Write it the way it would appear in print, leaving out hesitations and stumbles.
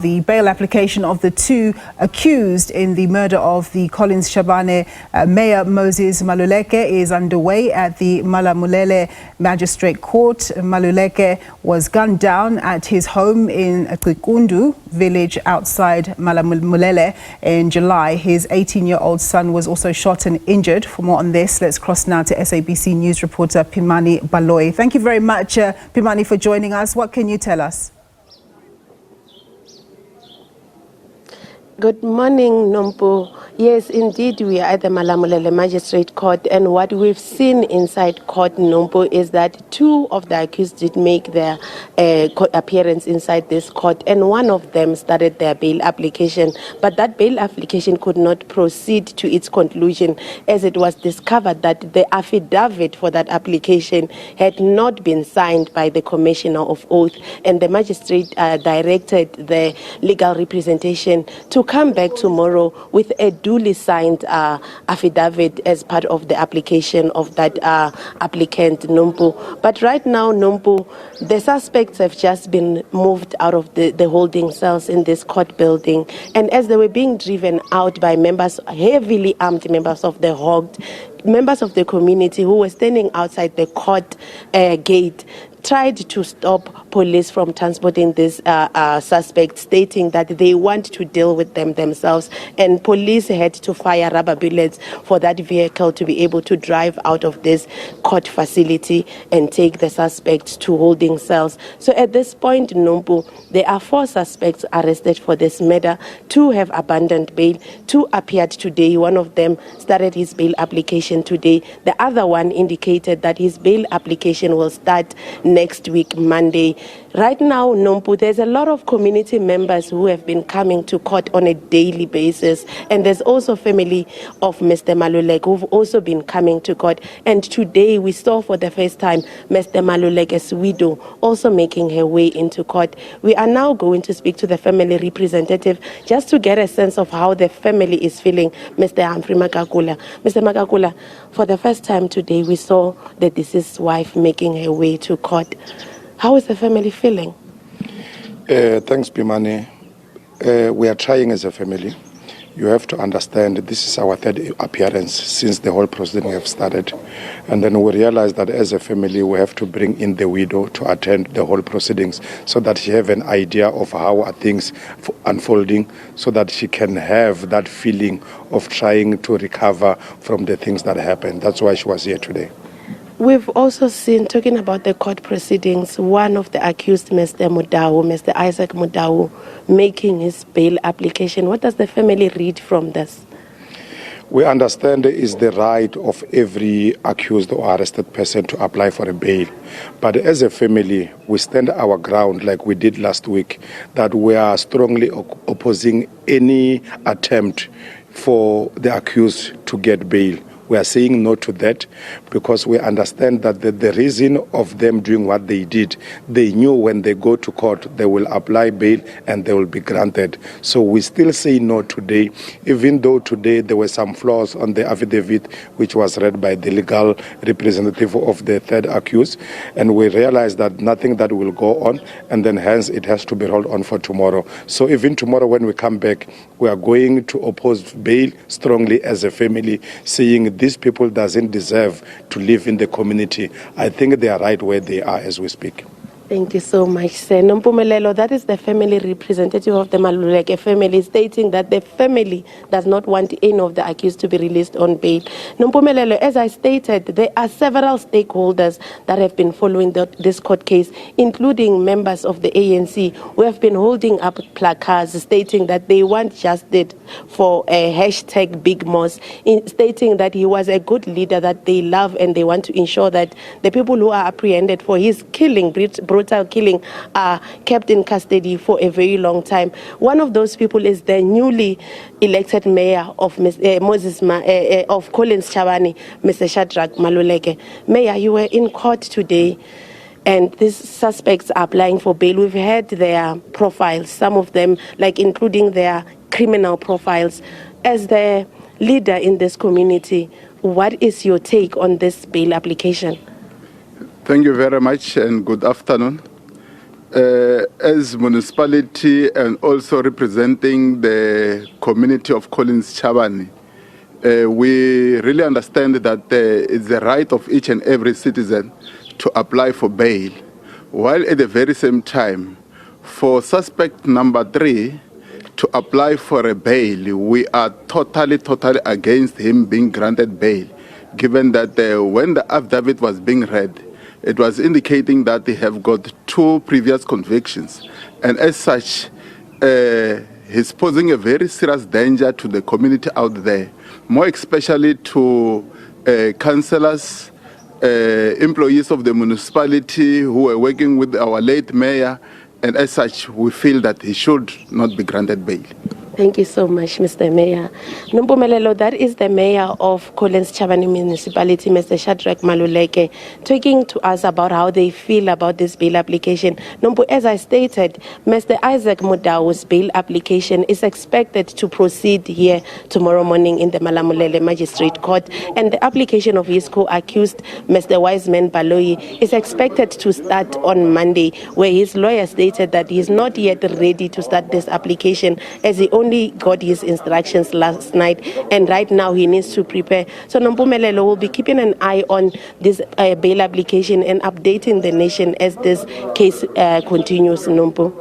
The bail application of the two accused in the murder of the Collins Chabane Mayor Moses Maluleke is underway at the Malamulele Magistrates Court. Maluleke was gunned down at his home in Xikundu village outside Malamulele in July. His 18-year-old son was also shot and injured. For more on this, let's cross now to SABC News reporter Pimani Baloyi. Thank you very much, Pimani, for joining us. What can you tell us? Good morning, Nompo. Yes, indeed, we are at the Malamulele Magistrates Court, and what we've seen inside court, Nompo, is that two of the accused did make their appearance inside this court, and one of them started their bail application, but that bail application could not proceed to its conclusion as it was discovered that the affidavit for that application had not been signed by the Commissioner of Oath, and the magistrate directed the legal representation to come back tomorrow with a duly signed affidavit as part of the application of that applicant, Nompu. But right now, Nompu, the suspects have just been moved out of the holding cells in this court building. And as they were being driven out by heavily armed members of the HOGD, members of the community who were standing outside the court gate tried to stop police from transporting this suspect, stating that they want to deal with them themselves, and police had to fire rubber bullets for that vehicle to be able to drive out of this court facility and take the suspects to holding cells. So at this point, Nompu, there are 4 suspects arrested for this murder. 2 have abandoned bail. 2 appeared today. One of them started his bail application today. The other one indicated that his bail application will start next week, Monday. Right now, Nompu, there's a lot of community members who have been coming to court on a daily basis, and there's also family of Mr. Maluleke who've also been coming to court. And today we saw for the first time Mr. Maluleke's widow also making her way into court. We are now going to speak to the family representative just to get a sense of how the family is feeling. Mr. Humphrey Makakula. Mr. Makakula, for the first time today we saw the deceased wife making her way to court. How is the family feeling? Thanks, Pimani. We are trying as a family. You have to understand this is our 3rd appearance since the whole proceeding have started. And then we realized that as a family we have to bring in the widow to attend the whole proceedings so that she have an idea of how are things unfolding, so that she can have that feeling of trying to recover from the things that happened. That's why she was here today. We've also seen, talking about the court proceedings, one of the accused, Mr. Isaac Mudau, making his bail application. What does the family read from this? We understand it is the right of every accused or arrested person to apply for a bail. But as a family, we stand our ground like we did last week, that we are strongly opposing any attempt for the accused to get bail. We are saying no to that because we understand that the reason of them doing what they did, they knew when they go to court, they will apply bail and they will be granted. So we still say no today, even though today there were some flaws on the affidavit which was read by the legal representative of the 3rd accused. And we realize that nothing that will go on, and then hence it has to be rolled on for tomorrow. So even tomorrow when we come back, we are going to oppose bail strongly as a family, saying these people doesn't deserve to live in the community. I think they are right where they are as we speak. Thank you so much, sir. Nompumelelo, that is the family representative of the Maluleke family, stating that the family does not want any of the accused to be released on bail. Nompumelelo, as I stated, there are several stakeholders that have been following this court case, including members of the ANC who have been holding up placards stating that they want justice for a #BigMoss, stating that he was a good leader that they love and they want to ensure that the people who are apprehended for his killing, brutal killing, are kept in custody for a very long time. One of those people is the newly elected mayor of of Collins Chabane, Mr. Shadrach Maluleke. Mayor, you were in court today, and these suspects are applying for bail. We've heard their profiles, some of them, like including their criminal profiles. As the leader in this community, what is your take on this bail application? Thank you very much and good afternoon. as municipality and also representing the community of Collins Chabane, we really understand that it's the right of each and every citizen to apply for bail, while at the very same time, for suspect number 3 to apply for a bail, we are totally against him being granted bail, given that when the affidavit was being read, it was indicating that they have got 2 previous convictions, and as such, he's posing a very serious danger to the community out there, more especially to councillors, employees of the municipality who were working with our late mayor, and as such, we feel that he should not be granted bail. Thank you so much, Mr. Mayor. Nompumelelo, that is the mayor of Collins Chabane Municipality, Mr. Shadrack Maluleke, talking to us about how they feel about this bail application. Nompu, as I stated, Mr. Isaac Mudau's bail application is expected to proceed here tomorrow morning in the Malamulele Magistrates Court, and the application of his co-accused, Mr. Pimani Baloyi, is expected to start on Monday, where his lawyer stated that he is not yet ready to start this application as he only got his instructions last night, and right now he needs to prepare. So Nompumelelo will be keeping an eye on this bail application and updating the nation as this case continues, Nompu.